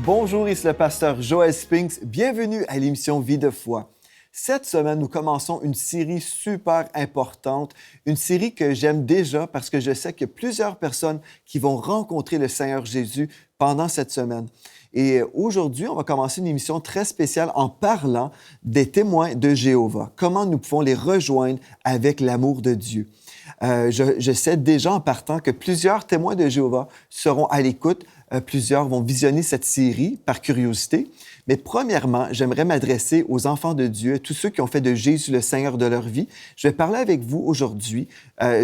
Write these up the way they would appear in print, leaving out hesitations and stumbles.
Bonjour, ici le pasteur Joël Spinks. Bienvenue à l'émission Vie de foi. Cette semaine, nous commençons une série super importante, une série que j'aime déjà parce que je sais qu'il y a plusieurs personnes qui vont rencontrer le Seigneur Jésus pendant cette semaine. Et aujourd'hui, on va commencer une émission très spéciale en parlant des témoins de Jéhovah. Comment nous pouvons les rejoindre avec l'amour de Dieu. Je sais déjà en partant que plusieurs témoins de Jéhovah seront à l'écoute. Plusieurs vont visionner cette série par curiosité. Mais premièrement, j'aimerais m'adresser aux enfants de Dieu, tous ceux qui ont fait de Jésus le Seigneur de leur vie. Je vais parler avec vous aujourd'hui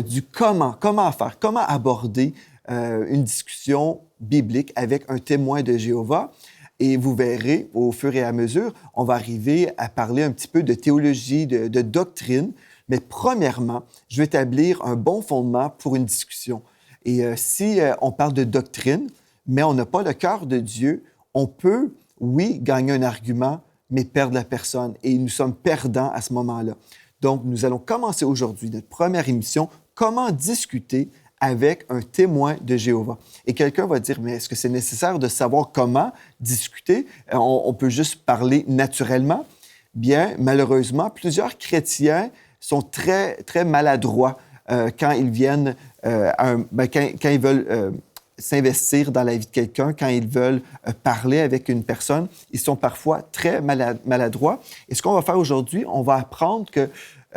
du comment faire, comment aborder une discussion biblique avec un témoin de Jéhovah. Et vous verrez, au fur et à mesure, on va arriver à parler un petit peu de théologie, de doctrine. Mais premièrement, je vais établir un bon fondement pour une discussion. Et si on parle de doctrine, mais on n'a pas le cœur de Dieu, on peut, oui, gagner un argument, mais perdre la personne. Et nous sommes perdants à ce moment-là. Donc, nous allons commencer aujourd'hui notre première émission, comment discuter avec un témoin de Jéhovah. Et quelqu'un va dire, mais est-ce que c'est nécessaire de savoir comment discuter? On peut juste parler naturellement? Bien, malheureusement, plusieurs chrétiens sont très, très maladroits quand ils viennent, quand ils veulent s'investir dans la vie de quelqu'un, quand ils veulent parler avec une personne. Ils sont parfois très maladroits. Et ce qu'on va faire aujourd'hui, on va apprendre que,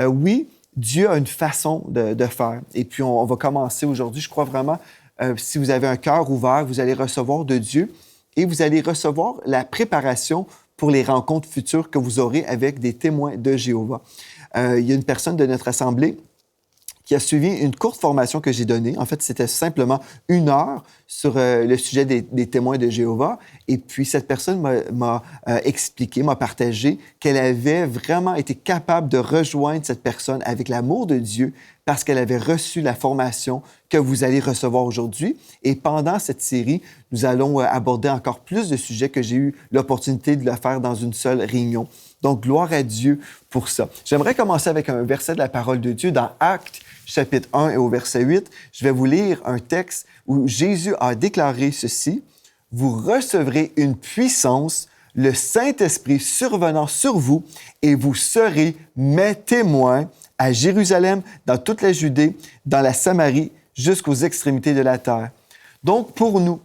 oui, Dieu a une façon de faire. Et puis, on va commencer aujourd'hui. Je crois vraiment, si vous avez un cœur ouvert, vous allez recevoir de Dieu et vous allez recevoir la préparation pour les rencontres futures que vous aurez avec des témoins de Jéhovah. Il y a une personne de notre assemblée qui a suivi une courte formation que j'ai donnée. En fait, c'était simplement 1 heure sur le sujet des témoins de Jéhovah. Et puis, cette personne m'a expliqué, m'a partagé qu'elle avait vraiment été capable de rejoindre cette personne avec l'amour de Dieu parce qu'elle avait reçu la formation que vous allez recevoir aujourd'hui. Et pendant cette série, nous allons aborder encore plus de sujets que j'ai eu l'opportunité de le faire dans une seule réunion. Donc, gloire à Dieu pour ça. J'aimerais commencer avec un verset de la parole de Dieu dans Actes, chapitre 1 et au verset 8. Je vais vous lire un texte où Jésus a déclaré ceci. « Vous recevrez une puissance, le Saint-Esprit survenant sur vous, et vous serez mes témoins à Jérusalem, dans toute la Judée, dans la Samarie, jusqu'aux extrémités de la terre. » Donc, pour nous,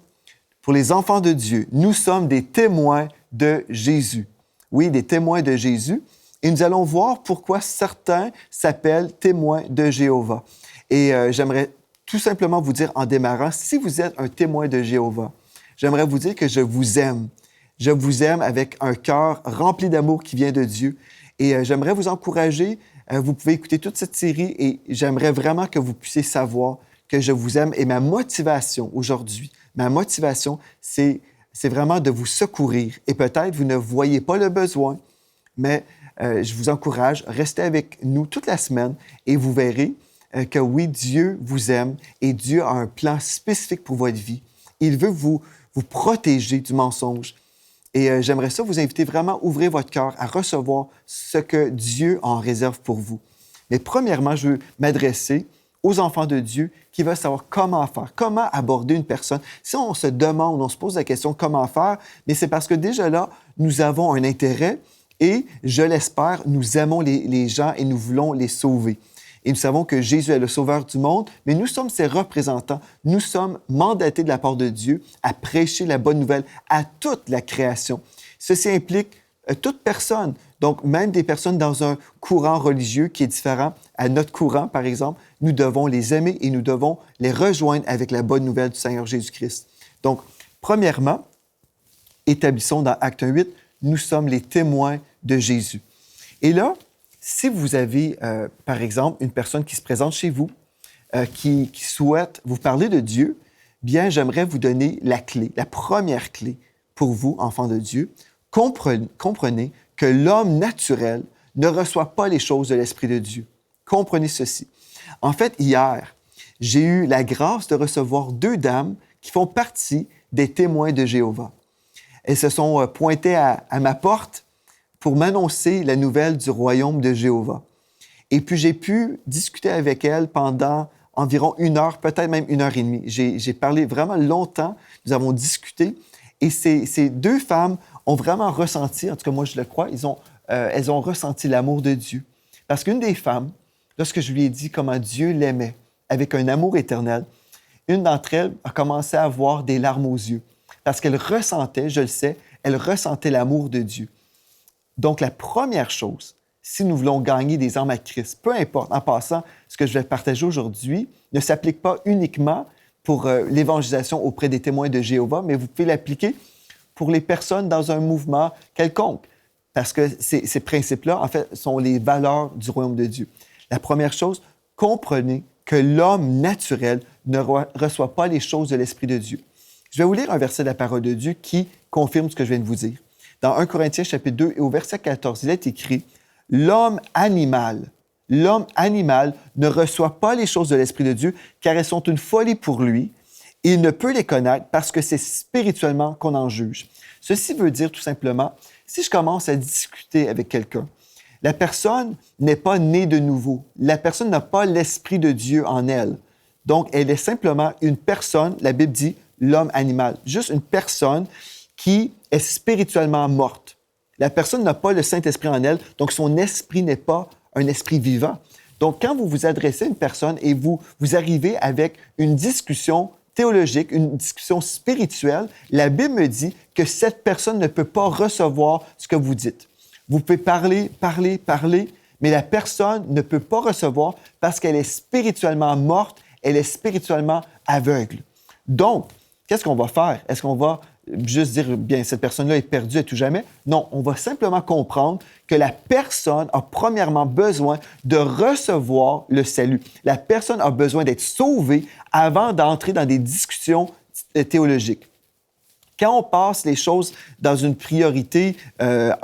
pour les enfants de Dieu, nous sommes des témoins de Jésus. Oui, des témoins de Jésus. Et nous allons voir pourquoi certains s'appellent témoins de Jéhovah. Et j'aimerais tout simplement vous dire en démarrant, si vous êtes un témoin de Jéhovah, j'aimerais vous dire que je vous aime. Je vous aime avec un cœur rempli d'amour qui vient de Dieu. Et j'aimerais vous encourager. Vous pouvez écouter toute cette série et j'aimerais vraiment que vous puissiez savoir que je vous aime. Et ma motivation aujourd'hui, c'est vraiment de vous secourir. Et peut-être vous ne voyez pas le besoin, mais je vous encourage, restez avec nous toute la semaine et vous verrez que oui, Dieu vous aime et Dieu a un plan spécifique pour votre vie. Il veut vous protéger du mensonge. Et j'aimerais ça vous inviter vraiment à ouvrir votre cœur, à recevoir ce que Dieu en réserve pour vous. Mais premièrement, je veux m'adresser aux enfants de Dieu qui veulent savoir comment faire, comment aborder une personne. Si on se demande, on se pose la question comment faire, mais c'est parce que déjà là, nous avons un intérêt et, je l'espère, nous aimons les gens et nous voulons les sauver. Et nous savons que Jésus est le sauveur du monde, mais nous sommes ses représentants. Nous sommes mandatés de la part de Dieu à prêcher la bonne nouvelle à toute la création. Ceci implique toute personne, donc même des personnes dans un courant religieux qui est différent à notre courant, par exemple, nous devons les aimer et nous devons les rejoindre avec la bonne nouvelle du Seigneur Jésus-Christ. Donc, premièrement, établissons dans Acte 1:8, nous sommes les témoins de Jésus. Et là, si vous avez, par exemple, une personne qui se présente chez vous, qui souhaite vous parler de Dieu, bien, j'aimerais vous donner la clé, la première clé pour vous, enfants de Dieu. Comprenez que l'homme naturel ne reçoit pas les choses de l'Esprit de Dieu. Comprenez ceci. En fait, hier, j'ai eu la grâce de recevoir 2 dames qui font partie des témoins de Jéhovah. Elles se sont pointées à ma porte pour m'annoncer la nouvelle du royaume de Jéhovah. Et puis, j'ai pu discuter avec elles pendant environ 1 heure, peut-être même 1 heure et demie. J'ai parlé vraiment longtemps. Nous avons discuté Et ces deux femmes ont vraiment ressenti, en tout cas moi je le crois, elles ont ressenti l'amour de Dieu. Parce qu'une des femmes, lorsque je lui ai dit comment Dieu l'aimait avec un amour éternel, une d'entre elles a commencé à avoir des larmes aux yeux. Parce qu'elle ressentait, je le sais, elle ressentait l'amour de Dieu. Donc la première chose, si nous voulons gagner des âmes à Christ, peu importe, en passant, ce que je vais partager aujourd'hui ne s'applique pas uniquement pour l'évangélisation auprès des témoins de Jéhovah, mais vous pouvez l'appliquer pour les personnes dans un mouvement quelconque. Parce que ces principes-là, en fait, sont les valeurs du royaume de Dieu. La première chose, comprenez que l'homme naturel ne reçoit pas les choses de l'Esprit de Dieu. Je vais vous lire un verset de la parole de Dieu qui confirme ce que je viens de vous dire. Dans 1 Corinthiens chapitre 2 et au verset 14, il est écrit « L'homme animal ne reçoit pas les choses de l'Esprit de Dieu car elles sont une folie pour lui. Il ne peut les connaître parce que c'est spirituellement qu'on en juge. » Ceci veut dire tout simplement, si je commence à discuter avec quelqu'un, la personne n'est pas née de nouveau. La personne n'a pas l'Esprit de Dieu en elle. Donc, elle est simplement une personne, la Bible dit, l'homme animal. Juste une personne qui est spirituellement morte. La personne n'a pas le Saint-Esprit en elle, donc son esprit n'est pas un esprit vivant. Donc, quand vous vous adressez à une personne et vous arrivez avec une discussion théologique, une discussion spirituelle, la Bible me dit que cette personne ne peut pas recevoir ce que vous dites. Vous pouvez parler, mais la personne ne peut pas recevoir parce qu'elle est spirituellement morte, elle est spirituellement aveugle. Donc, qu'est-ce qu'on va faire? Est-ce qu'on va juste dire, bien, cette personne-là est perdue à tout jamais? Non, on va simplement comprendre que la personne a premièrement besoin de recevoir le salut. La personne a besoin d'être sauvée avant d'entrer dans des discussions théologiques. Quand on passe les choses dans une priorité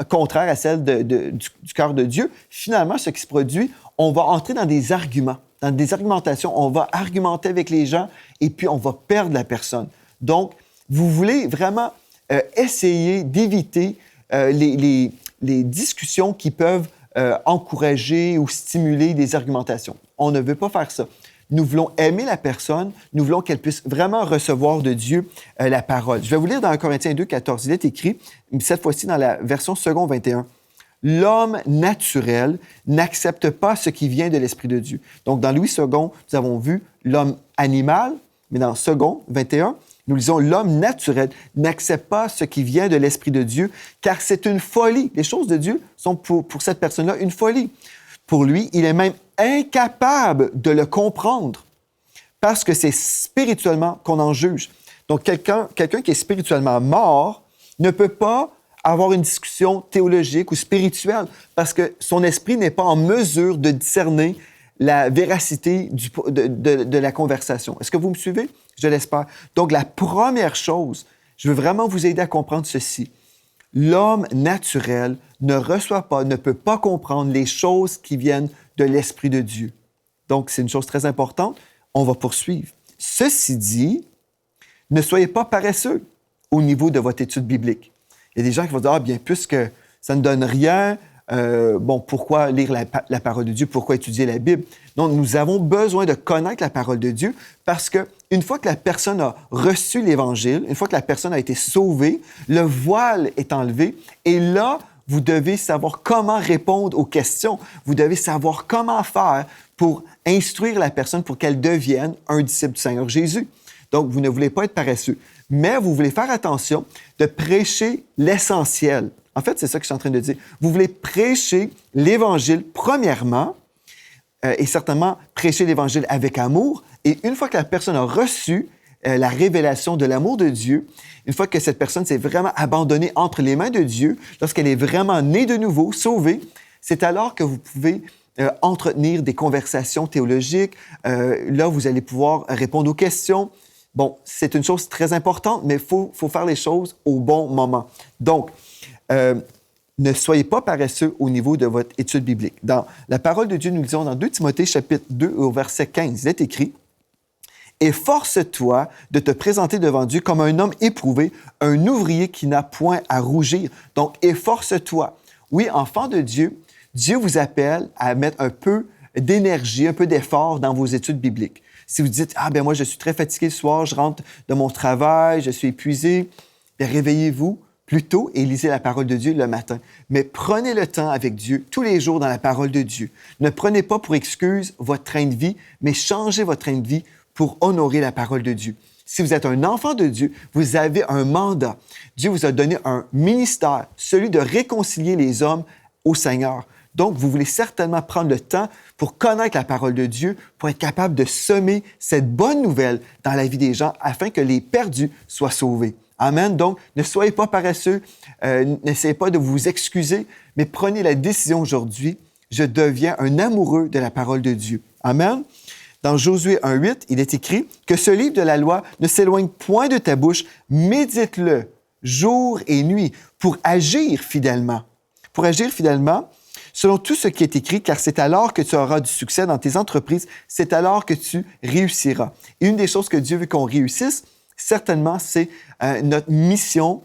contraire à celle du cœur de Dieu, finalement, ce qui se produit, on va entrer dans des arguments, dans des argumentations. On va argumenter avec les gens et puis on va perdre la personne. Donc, vous voulez vraiment essayer d'éviter les discussions qui peuvent encourager ou stimuler des argumentations. On ne veut pas faire ça. Nous voulons aimer la personne, nous voulons qu'elle puisse vraiment recevoir de Dieu la parole. Je vais vous lire dans 1 Corinthiens 2, 14. Il est écrit, cette fois-ci dans la version second 21, « L'homme naturel n'accepte pas ce qui vient de l'Esprit de Dieu. » Donc, dans Louis II, nous avons vu l'homme animal, mais dans second 21, nous lisons « L'homme naturel n'accepte pas ce qui vient de l'Esprit de Dieu, car c'est une folie. » Les choses de Dieu sont pour cette personne-là une folie. Pour lui, il est même incapable de le comprendre parce que c'est spirituellement qu'on en juge. Donc, quelqu'un qui est spirituellement mort ne peut pas avoir une discussion théologique ou spirituelle parce que son esprit n'est pas en mesure de discerner la véracité de la conversation. Est-ce que vous me suivez? Je l'espère. Donc, la première chose, je veux vraiment vous aider à comprendre ceci. L'homme naturel ne reçoit pas, ne peut pas comprendre les choses qui viennent de l'Esprit de Dieu. Donc, c'est une chose très importante. On va poursuivre. Ceci dit, ne soyez pas paresseux au niveau de votre étude biblique. Il y a des gens qui vont dire « Ah bien, puisque ça ne donne rien, pourquoi lire la parole de Dieu? Pourquoi étudier la Bible? » Donc, nous avons besoin de connaître la parole de Dieu parce que une fois que la personne a reçu l'Évangile, une fois que la personne a été sauvée, le voile est enlevé et là, vous devez savoir comment répondre aux questions. Vous devez savoir comment faire pour instruire la personne pour qu'elle devienne un disciple du Seigneur Jésus. Donc, vous ne voulez pas être paresseux, mais vous voulez faire attention de prêcher l'essentiel. En fait, c'est ça que je suis en train de dire. Vous voulez prêcher l'Évangile premièrement et certainement prêcher l'Évangile avec amour. Et une fois que la personne a reçu la révélation de l'amour de Dieu, une fois que cette personne s'est vraiment abandonnée entre les mains de Dieu, lorsqu'elle est vraiment née de nouveau, sauvée, c'est alors que vous pouvez entretenir des conversations théologiques. Là, vous allez pouvoir répondre aux questions. Bon, c'est une chose très importante, mais il faut faire les choses au bon moment. Donc, ne soyez pas paresseux au niveau de votre étude biblique. Dans la parole de Dieu, nous lisons dans 2 Timothée, chapitre 2, au verset 15, il est écrit « Efforce-toi de te présenter devant Dieu comme un homme éprouvé, un ouvrier qui n'a point à rougir. » Donc, efforce-toi. Oui, enfant de Dieu, Dieu vous appelle à mettre un peu d'énergie, un peu d'effort dans vos études bibliques. Si vous dites « Ah, bien moi, je suis très fatigué ce soir, je rentre de mon travail, je suis épuisé. » bien, réveillez-vous plus tôt et lisez la parole de Dieu le matin. Mais prenez le temps avec Dieu tous les jours dans la parole de Dieu. Ne prenez pas pour excuse votre train de vie, mais changez votre train de vie pour honorer la parole de Dieu. Si vous êtes un enfant de Dieu, vous avez un mandat. Dieu vous a donné un ministère, celui de réconcilier les hommes au Seigneur. Donc, vous voulez certainement prendre le temps pour connaître la parole de Dieu, pour être capable de semer cette bonne nouvelle dans la vie des gens afin que les perdus soient sauvés. Amen. Donc, ne soyez pas paresseux, n'essayez pas de vous excuser, mais prenez la décision aujourd'hui, je deviens un amoureux de la parole de Dieu. Amen. Dans Josué 1,8, il est écrit que ce livre de la loi ne s'éloigne point de ta bouche, médite-le jour et nuit pour agir fidèlement. Pour agir fidèlement, selon tout ce qui est écrit, car c'est alors que tu auras du succès dans tes entreprises, c'est alors que tu réussiras. Et une des choses que Dieu veut qu'on réussisse, certainement, c'est notre mission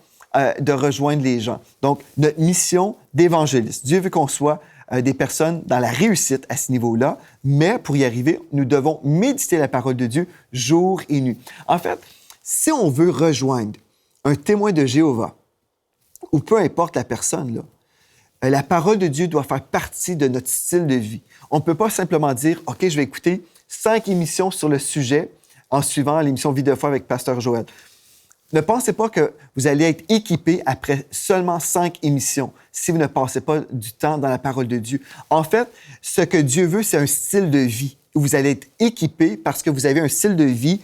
de rejoindre les gens. Donc, notre mission d'évangéliste. Dieu veut qu'on soit des personnes dans la réussite à ce niveau-là, mais pour y arriver, nous devons méditer la parole de Dieu jour et nuit. En fait, si on veut rejoindre un témoin de Jéhovah, ou peu importe la personne, là, la parole de Dieu doit faire partie de notre style de vie. On ne peut pas simplement dire, OK, je vais écouter 5 émissions sur le sujet en suivant l'émission Vie de foi avec Pasteur Joël. Ne pensez pas que vous allez être équipé après seulement 5 émissions si vous ne passez pas du temps dans la parole de Dieu. En fait, ce que Dieu veut, c'est un style de vie où vous allez être équipé parce que vous avez un style de vie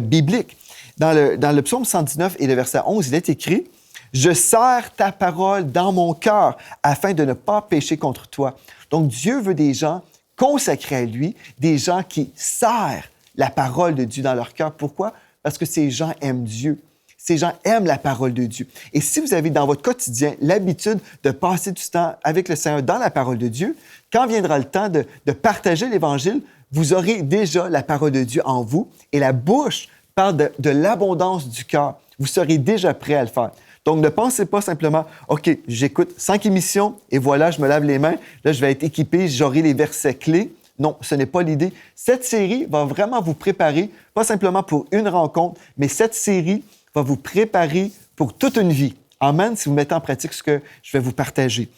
biblique. Dans le psaume 119 et le verset 11, il est écrit « Je serre ta parole dans mon cœur afin de ne pas pécher contre toi. » Donc, Dieu veut des gens consacrés à lui, des gens qui serrent la parole de Dieu dans leur cœur. Pourquoi? Parce que ces gens aiment Dieu. Ces gens aiment la parole de Dieu. Et si vous avez dans votre quotidien l'habitude de passer du temps avec le Seigneur dans la parole de Dieu, quand viendra le temps de partager l'Évangile, vous aurez déjà la parole de Dieu en vous et la bouche parle de l'abondance du cœur. Vous serez déjà prêt à le faire. Donc, ne pensez pas simplement, OK, j'écoute 5 émissions et voilà, je me lave les mains, là, je vais être équipé, j'aurai les versets clés. Non, ce n'est pas l'idée. Cette série va vraiment vous préparer, pas simplement pour une rencontre, mais cette série va vous préparer pour toute une vie. Amen, si vous mettez en pratique ce que je vais vous partager.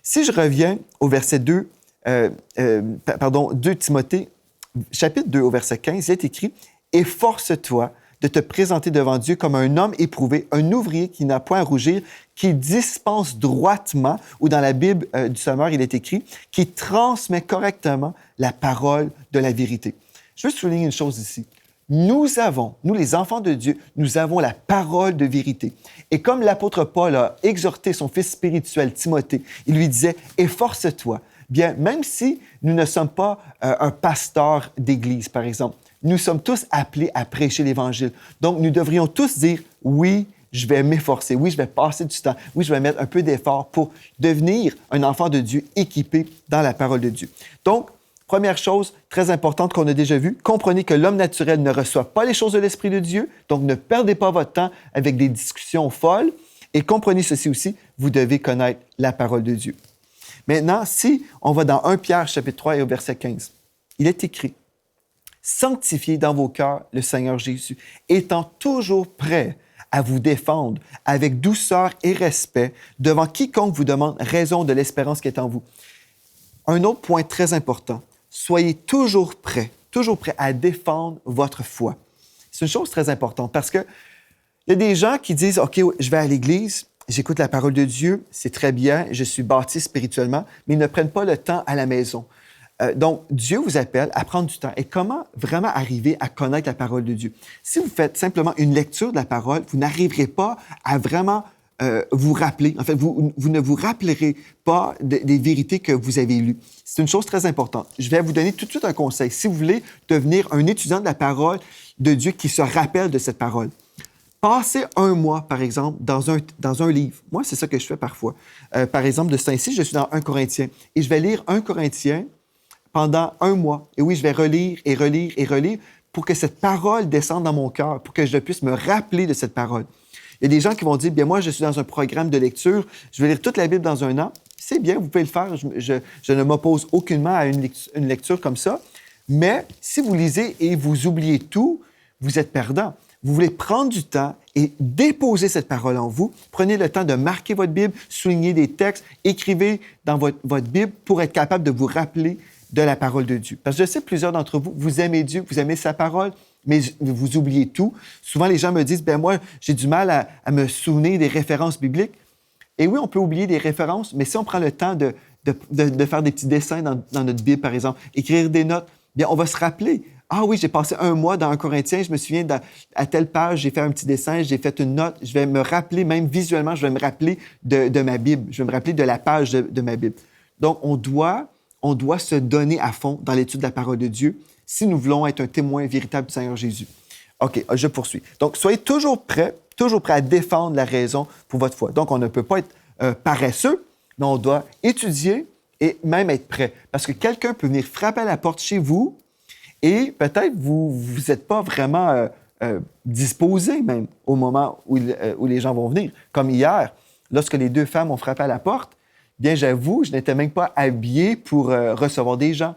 Si je reviens au verset 2 Timothée, chapitre 2, au verset 15, il est écrit « Efforce-toi de te présenter devant Dieu comme un homme éprouvé, un ouvrier qui n'a point à rougir, qui dispense droitement, ou dans la Bible du Sommeur, il est écrit, qui transmet correctement la parole de la vérité. » Je veux souligner une chose ici. Nous, les enfants de Dieu, nous avons la parole de vérité. Et comme l'apôtre Paul a exhorté son fils spirituel, Timothée, il lui disait « Efforce-toi ». Bien, même si nous ne sommes pas un pasteur d'église, par exemple, nous sommes tous appelés à prêcher l'Évangile. Donc, nous devrions tous dire « Oui, je vais m'efforcer. Oui, je vais passer du temps. Oui, je vais mettre un peu d'effort pour devenir un enfant de Dieu équipé dans la parole de Dieu. » Donc, première chose très importante qu'on a déjà vue, comprenez que l'homme naturel ne reçoit pas les choses de l'Esprit de Dieu, donc ne perdez pas votre temps avec des discussions folles. Et comprenez ceci aussi, vous devez connaître la parole de Dieu. Maintenant, si on va dans 1 Pierre, chapitre 3 et au verset 15, il est écrit « Sanctifiez dans vos cœurs le Seigneur Jésus, étant toujours prêt à vous défendre avec douceur et respect devant quiconque vous demande raison de l'espérance qui est en vous. » Un autre point très important, soyez toujours prêt à défendre votre foi. C'est une chose très importante parce que il y a des gens qui disent « OK, je vais à l'église, j'écoute la parole de Dieu, c'est très bien, je suis bâti spirituellement, mais ils ne prennent pas le temps à la maison. » Donc, Dieu vous appelle à prendre du temps. Et comment vraiment arriver à connaître la parole de Dieu? Si vous faites simplement une lecture de la parole, vous n'arriverez pas à vraiment vous rappeler. En fait, vous ne vous rappellerez pas des vérités que vous avez lues. C'est une chose très importante. Je vais vous donner tout de suite un conseil. Si vous voulez devenir un étudiant de la parole de Dieu qui se rappelle de cette parole, passez 1 mois, par exemple, dans un livre. Moi, c'est ça que je fais parfois. Par exemple, de ce temps-ci, je suis dans 1 Corinthiens et je vais lire 1 Corinthiens pendant 1 mois. Et oui, je vais relire et relire et relire pour que cette parole descende dans mon cœur, pour que je puisse me rappeler de cette parole. Il y a des gens qui vont dire, bien moi, je suis dans un programme de lecture, je vais lire toute la Bible dans 1 an. C'est bien, vous pouvez le faire. Je ne m'oppose aucunement à une lecture comme ça. Mais si vous lisez et vous oubliez tout, vous êtes perdant. vous voulez prendre du temps et déposer cette parole en vous, prenez le temps de marquer votre Bible, souligner des textes, écrivez dans votre Bible pour être capable de vous rappeler de la parole de Dieu. Parce que je sais que plusieurs d'entre vous, vous aimez Dieu, vous aimez sa parole, mais vous oubliez tout. Souvent, les gens me disent, ben moi, j'ai du mal à me souvenir des références bibliques. Et oui, on peut oublier des références, mais si on prend le temps de faire des petits dessins dans notre Bible, par exemple, écrire des notes, bien, on va se rappeler. Ah oui, j'ai passé un mois dans 1 Corinthiens, je me souviens, à telle page, j'ai fait un petit dessin, j'ai fait une note. Je vais me rappeler, même visuellement, je vais me rappeler de ma Bible. Je vais me rappeler de la page de ma Bible. Donc, on doit se donner à fond dans l'étude de la parole de Dieu si nous voulons être un témoin véritable du Seigneur Jésus. OK, je poursuis. Donc, soyez toujours prêts à défendre la raison pour votre foi. Donc, on ne peut pas être paresseux, mais on doit étudier et même être prêt. Parce que quelqu'un peut venir frapper à la porte chez vous et peut-être vous n'êtes pas vraiment disposé même au moment où les gens vont venir. Comme hier, lorsque les deux femmes ont frappé à la porte, bien, j'avoue, je n'étais même pas habillé pour recevoir des gens.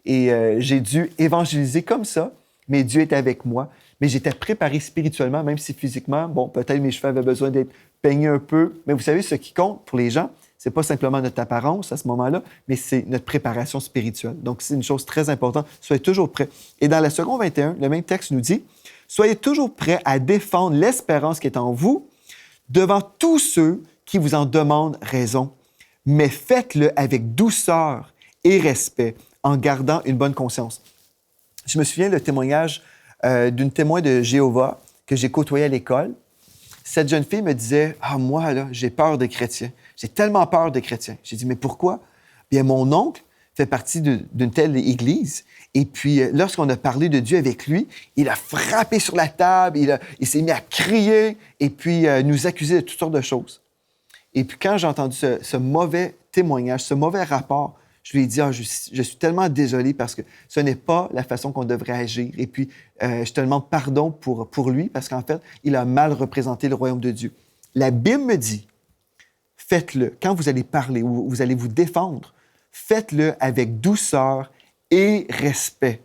Et j'ai dû évangéliser comme ça, mais Dieu était avec moi. Mais j'étais préparé spirituellement, même si physiquement, bon, peut-être mes cheveux avaient besoin d'être peignés un peu. Mais vous savez, ce qui compte pour les gens, c'est pas simplement notre apparence à ce moment-là, mais c'est notre préparation spirituelle. Donc, c'est une chose très importante. Soyez toujours prêts. Et dans la seconde 21, le même texte nous dit, « Soyez toujours prêts à défendre l'espérance qui est en vous devant tous ceux qui vous en demandent raison, mais faites-le avec douceur et respect, en gardant une bonne conscience. » Je me souviens le témoignage d'une témoin de Jéhovah que j'ai côtoyée à l'école. Cette jeune fille me disait « Ah, moi, là, j'ai peur des chrétiens. J'ai tellement peur des chrétiens. » J'ai dit « Mais pourquoi? » Bien, mon oncle fait partie d'une telle église. Et puis, lorsqu'on a parlé de Dieu avec lui, il a frappé sur la table, il s'est mis à crier et puis nous accuser de toutes sortes de choses. Et puis, quand j'ai entendu ce mauvais témoignage, ce mauvais rapport, je lui ai dit, je suis tellement désolé parce que ce n'est pas la façon qu'on devrait agir. Et puis, je te demande pardon pour lui parce qu'en fait, il a mal représenté le royaume de Dieu. La Bible me dit, faites-le. Quand vous allez parler ou vous allez vous défendre, faites-le avec douceur et respect,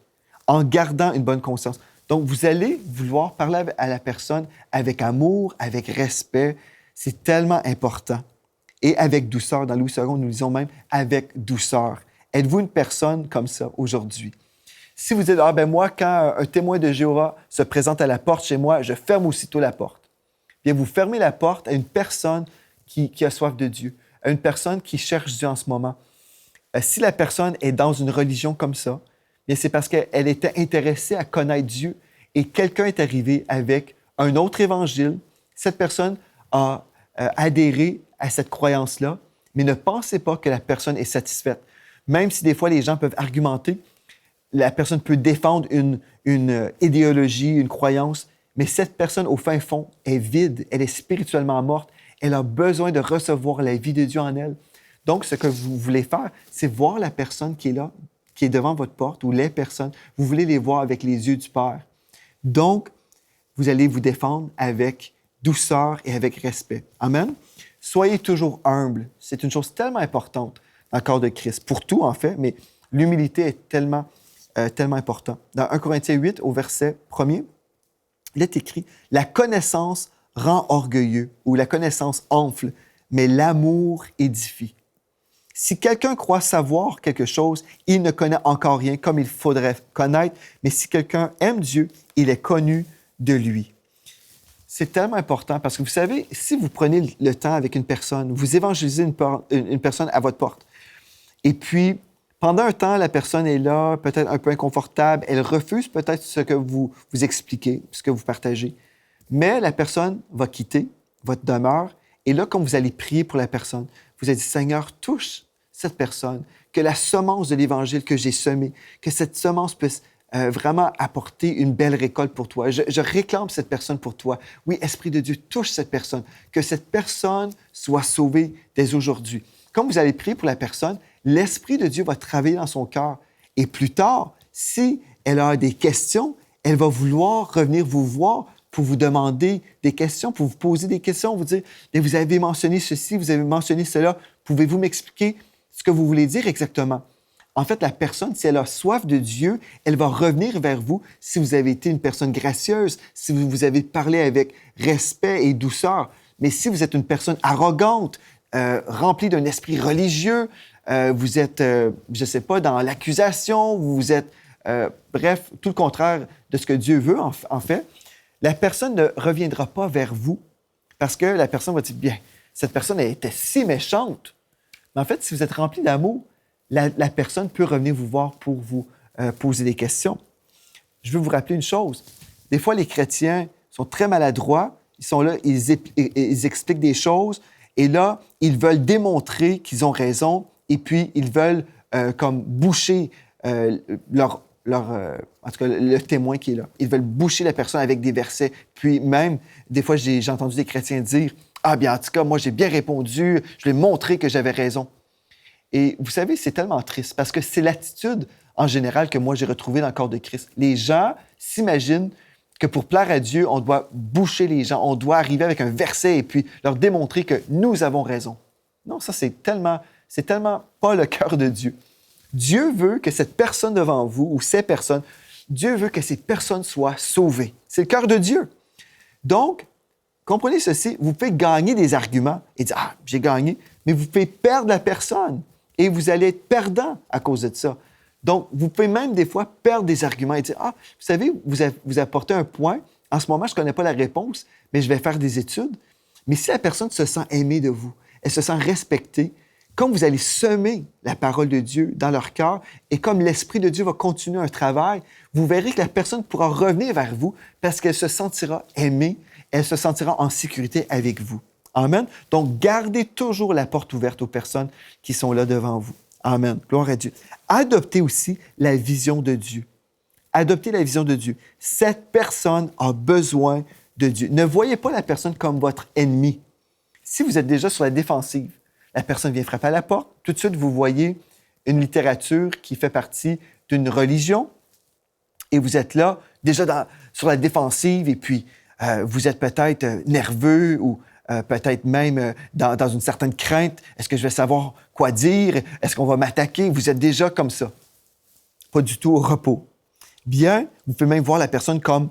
en gardant une bonne conscience. Donc, vous allez vouloir parler à la personne avec amour, avec respect. C'est tellement important. Et avec douceur. Dans Louis II, nous disons même avec douceur. Êtes-vous une personne comme ça aujourd'hui? Si vous dites, ah ben moi, quand un témoin de Jéhovah se présente à la porte chez moi, je ferme aussitôt la porte. Bien, vous fermez la porte à une personne qui a soif de Dieu, à une personne qui cherche Dieu en ce moment. Si la personne est dans une religion comme ça, bien c'est parce qu'elle était intéressée à connaître Dieu et quelqu'un est arrivé avec un autre évangile. Cette personne a adhéré à cette croyance-là, mais ne pensez pas que la personne est satisfaite. Même si des fois les gens peuvent argumenter, la personne peut défendre une idéologie, une croyance, mais cette personne, au fin fond, est vide, elle est spirituellement morte, elle a besoin de recevoir la vie de Dieu en elle. Donc, ce que vous voulez faire, c'est voir la personne qui est là, qui est devant votre porte, ou les personnes, vous voulez les voir avec les yeux du Père. Donc, vous allez vous défendre avec douceur et avec respect. Amen. Soyez toujours humble. C'est une chose tellement importante dans le corps de Christ. Pour tout, en fait, mais l'humilité est tellement importante. Dans 1 Corinthiens 8, au verset 1er, il est écrit « La connaissance rend orgueilleux » ou « La connaissance enfle, mais l'amour édifie. » Si quelqu'un croit savoir quelque chose, il ne connaît encore rien comme il faudrait connaître, mais si quelqu'un aime Dieu, il est connu de lui. C'est tellement important parce que vous savez, si vous prenez le temps avec une personne, vous évangélisez une personne à votre porte, et puis pendant un temps, la personne est là, peut-être un peu inconfortable, elle refuse peut-être ce que vous expliquez, ce que vous partagez, mais la personne va quitter votre demeure, et là, quand vous allez prier pour la personne, vous allez dire, Seigneur, touche cette personne, que la semence de l'Évangile que j'ai semée, que cette semence puisse vraiment apporter une belle récolte pour toi. Je réclame cette personne pour toi. Oui, Esprit de Dieu, touche cette personne, que cette personne soit sauvée dès aujourd'hui. Comme vous allez prier pour la personne, l'Esprit de Dieu va travailler dans son cœur. Et plus tard, si elle a des questions, elle va vouloir revenir vous voir pour vous demander des questions, pour vous poser des questions, vous dire, vous avez mentionné ceci, vous avez mentionné cela, pouvez-vous m'expliquer ce que vous voulez dire exactement? En fait, la personne, si elle a soif de Dieu, elle va revenir vers vous si vous avez été une personne gracieuse, si vous avez parlé avec respect et douceur. Mais si vous êtes une personne arrogante, remplie d'un esprit religieux, vous êtes, je ne sais pas, dans l'accusation, vous êtes, bref, tout le contraire de ce que Dieu veut, en fait, la personne ne reviendra pas vers vous parce que la personne va dire, bien, cette personne elle était si méchante. Mais en fait, si vous êtes rempli d'amour, la personne peut revenir vous voir pour vous poser des questions. Je veux vous rappeler une chose. Des fois, les chrétiens sont très maladroits. Ils sont là, ils expliquent des choses et là, ils veulent démontrer qu'ils ont raison et puis ils veulent comme boucher en tout cas, le témoin qui est là. Ils veulent boucher la personne avec des versets. Puis même, des fois, j'ai entendu des chrétiens dire « Ah bien, en tout cas, moi, j'ai bien répondu, je lui ai montré que j'avais raison. » Et vous savez, c'est tellement triste parce que c'est l'attitude, en général, que moi, j'ai retrouvée dans le corps de Christ. Les gens s'imaginent que pour plaire à Dieu, on doit boucher les gens, on doit arriver avec un verset et puis leur démontrer que nous avons raison. Non, ça, c'est tellement pas le cœur de Dieu. Dieu veut que cette personne devant vous, ou ces personnes, Dieu veut que ces personnes soient sauvées. C'est le cœur de Dieu. Donc, comprenez ceci, vous pouvez gagner des arguments et dire « Ah, j'ai gagné », mais vous pouvez perdre la personne et vous allez être perdant à cause de ça. Donc, vous pouvez même des fois perdre des arguments et dire « Ah, vous savez, vous apportez un point, en ce moment, je ne connais pas la réponse, mais je vais faire des études. » Mais si la personne se sent aimée de vous, elle se sent respectée, comme vous allez semer la parole de Dieu dans leur cœur et comme l'Esprit de Dieu va continuer un travail, vous verrez que la personne pourra revenir vers vous parce qu'elle se sentira aimée, elle se sentira en sécurité avec vous. Amen. Donc, gardez toujours la porte ouverte aux personnes qui sont là devant vous. Amen. Gloire à Dieu. Adoptez aussi la vision de Dieu. Adoptez la vision de Dieu. Cette personne a besoin de Dieu. Ne voyez pas la personne comme votre ennemi. Si vous êtes déjà sur la défensive, la personne vient frapper à la porte, tout de suite, vous voyez une littérature qui fait partie d'une religion et vous êtes là, déjà sur la défensive et puis vous êtes peut-être nerveux ou peut-être même dans une certaine crainte. Est-ce que je vais savoir quoi dire? Est-ce qu'on va m'attaquer? Vous êtes déjà comme ça. Pas du tout au repos. Bien, vous pouvez même voir la personne comme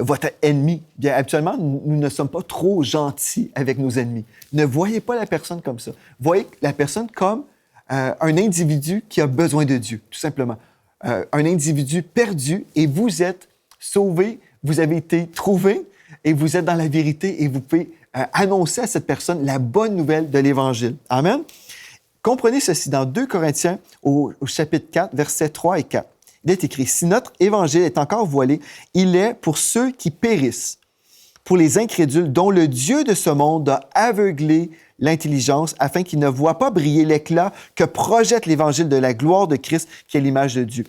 votre ennemi. Bien, habituellement, nous ne sommes pas trop gentils avec nos ennemis. Ne voyez pas la personne comme ça. Voyez la personne comme un individu qui a besoin de Dieu, tout simplement. Un individu perdu et vous êtes sauvé, vous avez été trouvé et vous êtes dans la vérité et vous pouvez annoncer à cette personne la bonne nouvelle de l'Évangile. Amen. Comprenez ceci dans 2 Corinthiens au chapitre 4, versets 3 et 4. Il est écrit, « Si notre évangile est encore voilé, il est pour ceux qui périssent, pour les incrédules dont le Dieu de ce monde a aveuglé l'intelligence afin qu'ils ne voient pas briller l'éclat que projette l'évangile de la gloire de Christ qui est l'image de Dieu. »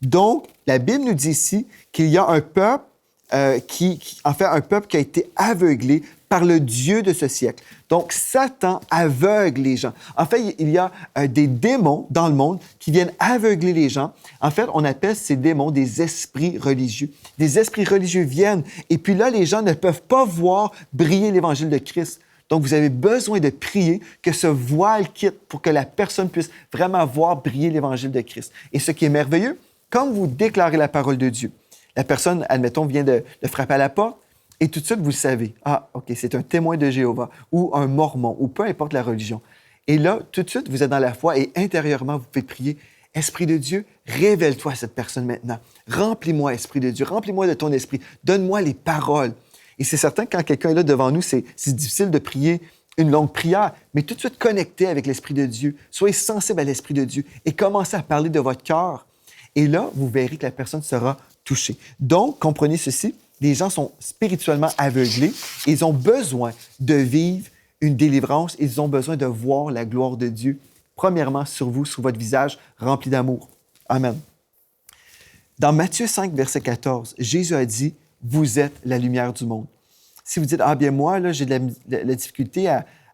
Donc, la Bible nous dit ici qu'il y a un peuple un peuple qui a été aveuglé par le Dieu de ce siècle. Donc, Satan aveugle les gens. En fait, il y a des démons dans le monde qui viennent aveugler les gens. En fait, on appelle ces démons des esprits religieux. Des esprits religieux viennent et puis là, les gens ne peuvent pas voir briller l'Évangile de Christ. Donc, vous avez besoin de prier que ce voile quitte pour que la personne puisse vraiment voir briller l'Évangile de Christ. Et ce qui est merveilleux, comme vous déclarez la parole de Dieu, la personne, admettons, vient de frapper à la porte, et tout de suite, vous le savez. Ah, OK, c'est un témoin de Jéhovah ou un mormon ou peu importe la religion. Et là, tout de suite, vous êtes dans la foi et intérieurement, vous pouvez prier, « Esprit de Dieu, révèle-toi à cette personne maintenant. Remplis-moi, Esprit de Dieu, remplis-moi de ton esprit. Donne-moi les paroles. » Et c'est certain, quand quelqu'un est là devant nous, c'est difficile de prier une longue prière, mais tout de suite connecté avec l'Esprit de Dieu. Soyez sensible à l'Esprit de Dieu et commencez à parler de votre cœur. Et là, vous verrez que la personne sera touchée. Donc, comprenez ceci. Les gens sont spirituellement aveuglés. Ils ont besoin de vivre une délivrance. Ils ont besoin de voir la gloire de Dieu, premièrement sur vous, sur votre visage rempli d'amour. Amen. Dans Matthieu 5, verset 14, Jésus a dit, « Vous êtes la lumière du monde. » Si vous dites, « Ah bien moi, là, j'ai de la difficulté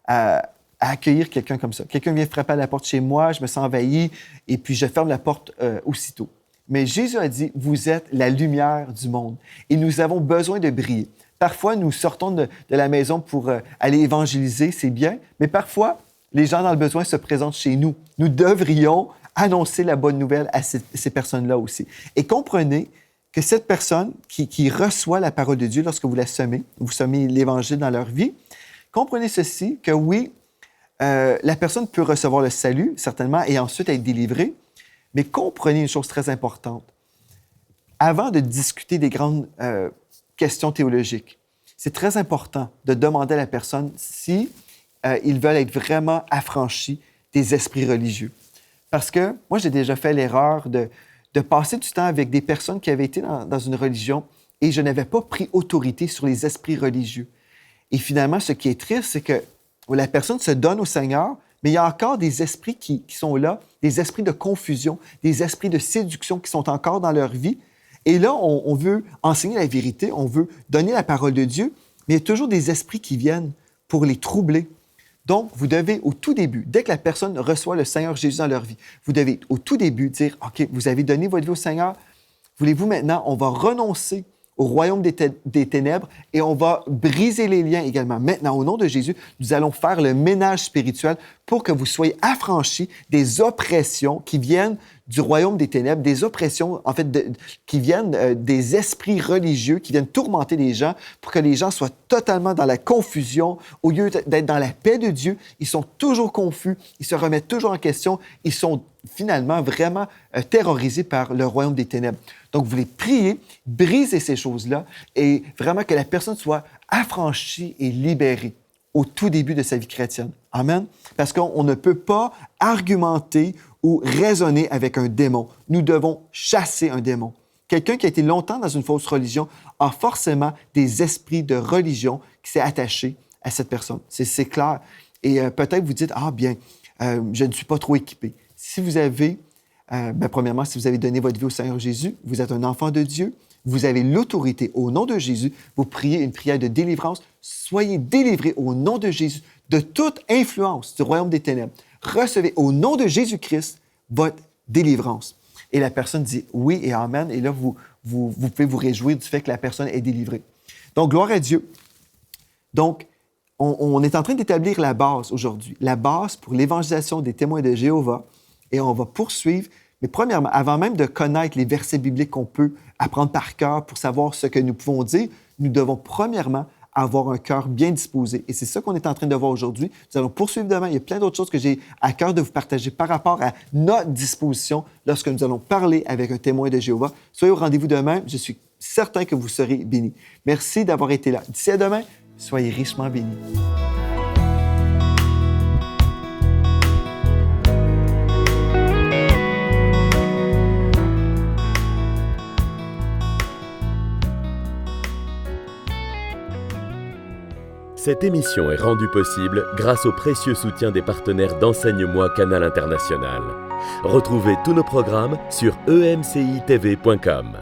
à accueillir quelqu'un comme ça. Quelqu'un vient frapper à la porte chez moi, je me sens envahi et puis je ferme la porte aussitôt. » Mais Jésus a dit, vous êtes la lumière du monde et nous avons besoin de briller. Parfois, nous sortons de la maison pour aller évangéliser, c'est bien, mais parfois, les gens dans le besoin se présentent chez nous. Nous devrions annoncer la bonne nouvelle à ces personnes-là aussi. Et comprenez que cette personne qui reçoit la parole de Dieu lorsque vous la semez, vous semez l'Évangile dans leur vie, comprenez ceci, que oui, la personne peut recevoir le salut, certainement, et ensuite être délivrée, mais comprenez une chose très importante. Avant de discuter des grandes questions théologiques, c'est très important de demander à la personne si ils veulent être vraiment affranchis des esprits religieux. Parce que moi, j'ai déjà fait l'erreur de passer du temps avec des personnes qui avaient été dans une religion et je n'avais pas pris autorité sur les esprits religieux. Et finalement, ce qui est triste, c'est que la personne se donne au Seigneur, mais il y a encore des esprits qui sont là, des esprits de confusion, des esprits de séduction qui sont encore dans leur vie. Et là, on veut enseigner la vérité, on veut donner la parole de Dieu, mais il y a toujours des esprits qui viennent pour les troubler. Donc, vous devez, au tout début, dès que la personne reçoit le Seigneur Jésus dans leur vie, vous devez, au tout début, dire, OK, vous avez donné votre vie au Seigneur, voulez-vous maintenant, on va renoncer au royaume des ténèbres et on va briser les liens également. Maintenant, au nom de Jésus, nous allons faire le ménage spirituel pour que vous soyez affranchis des oppressions qui viennent du royaume des ténèbres, des oppressions, en fait, qui viennent des esprits religieux, qui viennent tourmenter les gens pour que les gens soient totalement dans la confusion. Au lieu d'être dans la paix de Dieu, ils sont toujours confus, ils se remettent toujours en question, ils sont finalement vraiment terrorisés par le royaume des ténèbres. Donc, vous voulez prier, briser ces choses-là et vraiment que la personne soit affranchie et libérée au tout début de sa vie chrétienne. Amen. Parce qu'on ne peut pas argumenter ou raisonner avec un démon. Nous devons chasser un démon. Quelqu'un qui a été longtemps dans une fausse religion a forcément des esprits de religion qui s'est attaché à cette personne. C'est clair. Et peut-être vous dites, ah bien, je ne suis pas trop équipé. Si vous avez, premièrement, si vous avez donné votre vie au Seigneur Jésus, vous êtes un enfant de Dieu, vous avez l'autorité au nom de Jésus, vous priez une prière de délivrance, soyez délivrés au nom de Jésus de toute influence du royaume des ténèbres. Recevez au nom de Jésus-Christ votre délivrance. Et la personne dit oui et amen, et là, vous pouvez vous réjouir du fait que la personne est délivrée. Donc, gloire à Dieu. Donc, on est en train d'établir la base aujourd'hui, la base pour l'évangélisation des témoins de Jéhovah, et on va poursuivre. Mais premièrement, avant même de connaître les versets bibliques qu'on peut apprendre par cœur pour savoir ce que nous pouvons dire, nous devons premièrement avoir un cœur bien disposé. Et c'est ça qu'on est en train de voir aujourd'hui. Nous allons poursuivre demain. Il y a plein d'autres choses que j'ai à cœur de vous partager par rapport à notre disposition lorsque nous allons parler avec un témoin de Jéhovah. Soyez au rendez-vous demain. Je suis certain que vous serez bénis. Merci d'avoir été là. D'ici à demain, soyez richement bénis. Cette émission est rendue possible grâce au précieux soutien des partenaires d'Enseigne-moi Canal International. Retrouvez tous nos programmes sur emcitv.com.